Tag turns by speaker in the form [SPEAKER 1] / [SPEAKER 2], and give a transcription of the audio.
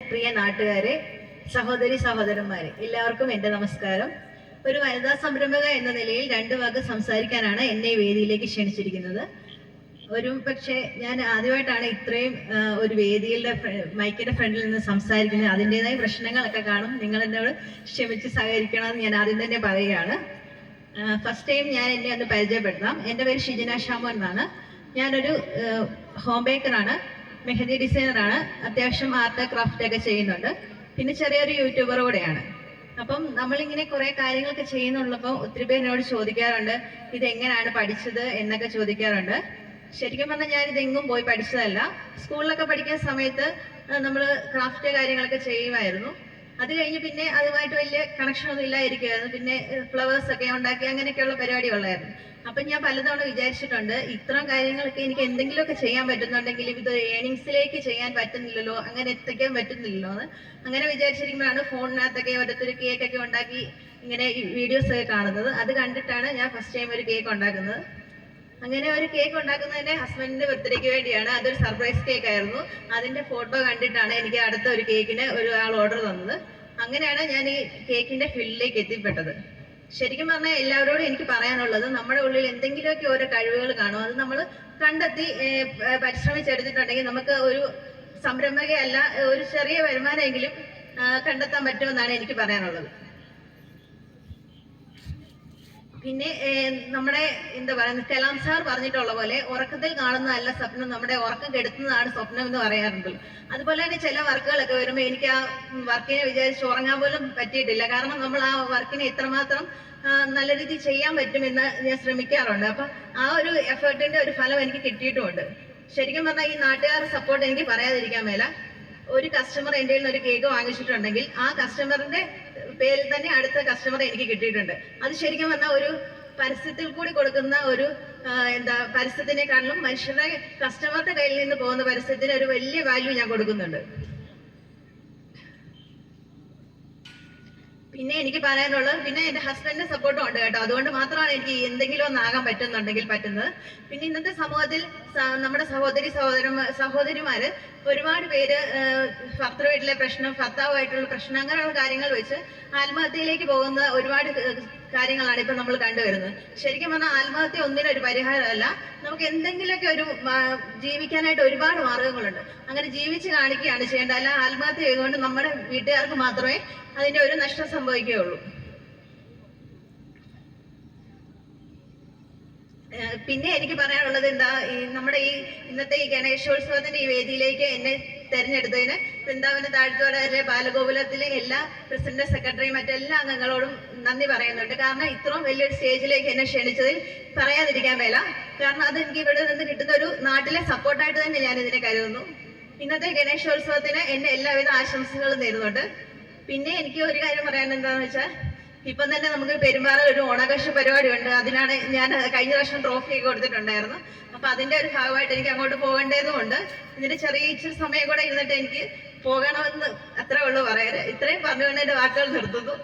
[SPEAKER 1] പ്രിയ നാട്ടുകാരെ, സഹോദരി സഹോദരന്മാരെ, എല്ലാവർക്കും എൻ്റെ നമസ്കാരം. ഒരു വനിതാ സംരംഭക എന്ന നിലയിൽ രണ്ട് വാക്ക് സംസാരിക്കാനാണ് എന്നെ ഈ വേദിയിലേക്ക് ക്ഷണിച്ചിരിക്കുന്നത്. പക്ഷേ ഞാൻ ആദ്യമായിട്ടാണ് ഇത്രയും ഒരു വേദിയുടെ മൈക്കിന്റെ ഫ്രണ്ടിൽ നിന്ന് സംസാരിക്കുന്നത്. അതിൻ്റെതായ പ്രശ്നങ്ങളൊക്കെ കാണും. നിങ്ങൾ എന്നോട് ക്ഷമിച്ച് സഹകരിക്കണമെന്ന് ഞാൻ ആദ്യം തന്നെ പറയുകയാണ്. ഫസ്റ്റ് ടൈം ഞാൻ എന്നെ ഒന്ന് പരിചയപ്പെടുത്താം. എൻ്റെ പേര് ഷിജിന ഷാമോൻ എന്നാണ്. ഞാനൊരു ഹോം ബേക്കറാണ്, മെഹന്തി ഡിസൈനറാണ്, അത്യാവശ്യം ആർട്ട് ക്രാഫ്റ്റ് ഒക്കെ ചെയ്യുന്നുണ്ട്. പിന്നെ ചെറിയൊരു യൂട്യൂബർ കൂടെയാണ്. അപ്പം നമ്മളിങ്ങനെ കുറെ കാര്യങ്ങളൊക്കെ ചെയ്യുന്നുള്ളപ്പോൾ ഒത്തിരി പേര് എന്നോട് ചോദിക്കാറുണ്ട്, ഇതെങ്ങനെയാണ് പഠിച്ചത് എന്നൊക്കെ ചോദിക്കാറുണ്ട്. ശരിക്കും പറഞ്ഞാൽ ഞാൻ ഇതെങ്ങും പോയി പഠിച്ചതല്ല. സ്കൂളിലൊക്കെ പഠിക്കുന്ന സമയത്ത് നമ്മൾ ക്രാഫ്റ്റ് കാര്യങ്ങളൊക്കെ ചെയ്യുമായിരുന്നു. അത് കഴിഞ്ഞ് പിന്നെ അതുമായിട്ട് വലിയ കണക്ഷനൊന്നും ഇല്ലായിരിക്കുമായിരുന്നു. പിന്നെ ഫ്ലവേഴ്സ് ഒക്കെ ഉണ്ടാക്കി അങ്ങനെയൊക്കെയുള്ള പരിപാടി ഉള്ളായിരുന്നു. അപ്പം ഞാൻ പലതവണ വിചാരിച്ചിട്ടുണ്ട്, ഇത്തരം കാര്യങ്ങളൊക്കെ എനിക്ക് എന്തെങ്കിലുമൊക്കെ ചെയ്യാൻ പറ്റുന്നുണ്ടെങ്കിലും ഇത് ഏണിങ്സിലേക്ക് ചെയ്യാൻ പറ്റുന്നില്ലല്ലോ, അങ്ങനെ എത്തിക്കാൻ പറ്റുന്നില്ലല്ലോ എന്ന് അങ്ങനെ വിചാരിച്ചിരിക്കുമ്പോഴാണ് ഫോണിനകത്തൊക്കെ ഓരോരുത്തർ കേക്കൊക്കെ ഉണ്ടാക്കി ഇങ്ങനെ വീഡിയോസ് ഒക്കെ കാണുന്നത്. അത് കണ്ടിട്ടാണ് ഞാൻ ഫസ്റ്റ് ടൈം ഒരു കേക്ക് ഉണ്ടാക്കുന്നത്. അങ്ങനെ ഒരു കേക്ക് ഉണ്ടാക്കുന്നതിന്റെ ഹസ്ബൻഡിന്റെ ബർത്ത്ഡേക്ക് വേണ്ടിയാണ്. അതൊരു സർപ്രൈസ് കേക്ക് ആയിരുന്നു. അതിന്റെ ഫോട്ടോ കണ്ടിട്ടാണ് എനിക്ക് അടുത്ത ഒരു കേക്കിന് ആൾ ഓർഡർ തന്നത്. അങ്ങനെയാണ് ഞാൻ ഈ കേക്കിന്റെ ഫീൽഡിലേക്ക് എത്തിപ്പെട്ടത്. ശരിക്കും പറഞ്ഞാൽ എല്ലാവരോടും എനിക്ക് പറയാനുള്ളത്, നമ്മുടെ ഉള്ളിൽ എന്തെങ്കിലുമൊക്കെ ഓരോ കഴിവുകൾ കാണും. അത് നമ്മൾ കണ്ടെത്തി പരിശ്രമിച്ചെടുത്തിട്ടുണ്ടെങ്കിൽ നമുക്ക് ഒരു സംരംഭകയല്ല, ഒരു ചെറിയ വരുമാനമെങ്കിലും കണ്ടെത്താൻ പറ്റുമെന്നാണ് എനിക്ക് പറയാനുള്ളത്. പിന്നെ നമ്മുടെ എന്താ പറയുക, കലാം സാർ പറഞ്ഞിട്ടുള്ള പോലെ ഉറക്കത്തിൽ കാണുന്നതല്ല സ്വപ്നം, നമ്മുടെ ഉറക്കം കെടുത്തുന്നതാണ് സ്വപ്നം എന്ന് പറയാറുണ്ടല്ലോ. അതുപോലെ തന്നെ ചില വർക്കുകളൊക്കെ വരുമ്പോൾ എനിക്ക് ആ വർക്കിനെ വിചാരിച്ച് ഉറങ്ങാൻ പോലും പറ്റിയിട്ടില്ല. കാരണം നമ്മൾ ആ വർക്കിനെ എത്രമാത്രം നല്ല രീതിയിൽ ചെയ്യാൻ പറ്റുമെന്ന് ഞാൻ ശ്രമിക്കാറുണ്ട്. അപ്പൊ ആ ഒരു എഫേർട്ടിന്റെ ഒരു ഫലം എനിക്ക് കിട്ടിയിട്ടുമുണ്ട്. ശരിക്കും പറഞ്ഞാൽ ഈ നാട്ടുകാരുടെ സപ്പോർട്ട് എനിക്ക് പറയാതിരിക്കാൻ മേല. ഒരു കസ്റ്റമർ എൻ്റെ കയ്യിൽ നിന്ന് ഒരു കേക്ക് വാങ്ങിച്ചിട്ടുണ്ടെങ്കിൽ ആ കസ്റ്റമറിന്റെ പേരിൽ തന്നെ അടുത്ത കസ്റ്റമർ എനിക്ക് കിട്ടിയിട്ടുണ്ട്. അത് ശരിക്കും പറഞ്ഞാൽ ഒരു പരസ്യത്തിൽ കൂടി കൊടുക്കുന്ന ഒരു പരസ്യത്തിനെക്കാളും മനുഷ്യരുടെ കസ്റ്റമറുടെ കയ്യിൽ നിന്ന് പോകുന്ന പരസ്യത്തിന് ഒരു വലിയ വാല്യൂ ഞാൻ കൊടുക്കുന്നുണ്ട്. പിന്നെ എനിക്ക് പറയാനുള്ളത്, പിന്നെ എൻ്റെ ഹസ്ബൻഡിന്റെ സപ്പോർട്ടും ഉണ്ട് കേട്ടോ. അതുകൊണ്ട് മാത്രമാണ് എനിക്ക് എന്തെങ്കിലും ഒന്നാകാൻ പറ്റുന്നുണ്ടെങ്കിൽ പറ്റുന്നത്. പിന്നെ ഇന്നത്തെ സമൂഹത്തിൽ നമ്മുടെ സഹോദരിമാര് ഒരുപാട് പേര് വീട്ടിലെ പ്രശ്നം, ഭർത്താവായിട്ടുള്ള പ്രശ്നം, അങ്ങനെയുള്ള കാര്യങ്ങൾ വെച്ച് ആത്മഹത്യയിലേക്ക് പോകുന്ന ഒരുപാട് കാര്യങ്ങളാണ് ഇപ്പൊ നമ്മൾ കണ്ടുവരുന്നത്. ശരിക്കും പറഞ്ഞാൽ ആത്മഹത്യ ഒന്നിനൊരു പരിഹാരമല്ല. നമുക്ക് എന്തെങ്കിലുമൊക്കെ ഒരു ജീവിക്കാനായിട്ട് ഒരുപാട് മാർഗങ്ങളുണ്ട്. അങ്ങനെ ജീവിച്ച് കാണിക്കുകയാണ് ചെയ്യേണ്ടത്. അല്ല ആത്മഹത്യ ചെയ്തുകൊണ്ട് നമ്മുടെ വീട്ടുകാർക്ക് മാത്രമേ അതിന്റെ ഒരു നഷ്ടം സംഭവിക്കുകയുള്ളൂ. പിന്നെ എനിക്ക് പറയാനുള്ളത് നമ്മുടെ ഈ ഇന്നത്തെ ഈ ഗണേശോത്സവത്തിന്റെ ഈ വേദിയിലേക്ക് എന്നെ തെരഞ്ഞെടുത്തതിന് വൃന്ദാവന താഴ്ത്തോടെ ബാലഗോകുലത്തിലെ എല്ലാ പ്രസിഡന്റ്, സെക്രട്ടറി, മറ്റെല്ലാ അംഗങ്ങളോടും നന്ദി പറയുന്നുണ്ട്. കാരണം ഇത്രയും വലിയൊരു സ്റ്റേജിലേക്ക് എന്നെ ക്ഷണിച്ചതിൽ പറയാതിരിക്കാൻ മേല. കാരണം അത് എനിക്ക് ഇവിടെ നിന്ന് കിട്ടുന്ന ഒരു നാട്ടിലെ സപ്പോർട്ടായിട്ട് തന്നെ ഞാൻ ഇതിനെ കരുതുന്നു. ഇന്നത്തെ ഗണേശോത്സവത്തിന് എന്നെ എല്ലാവിധ ആശംസകളും നേരുന്നുണ്ട്. പിന്നെ എനിക്ക് ഒരു കാര്യം പറയാൻ എന്താണെന്ന് വെച്ചാൽ, ഇപ്പം തന്നെ നമുക്ക് പെരുമ്പാറ ഒരു ഓണാഘോഷ പരിപാടി ഉണ്ട്. അതിനാണ് ഞാൻ കഴിഞ്ഞ വർഷം ട്രോഫിയൊക്കെ കൊടുത്തിട്ടുണ്ടായിരുന്നു. അപ്പൊ അതിന്റെ ഒരു ഭാഗമായിട്ട് എനിക്ക് അങ്ങോട്ട് പോകേണ്ടതുകൊണ്ട് ഇതിന്റെ ഇച്ചിരി സമയം കൂടെ ഇരുന്നിട്ട് എനിക്ക് പോകണമെന്ന് അത്രേ ഉള്ളൂ പറയാൻ. ഇത്രയും പറഞ്ഞുകൊണ്ട് എന്റെ വാക്കുകൾ നിർത്തുന്നു.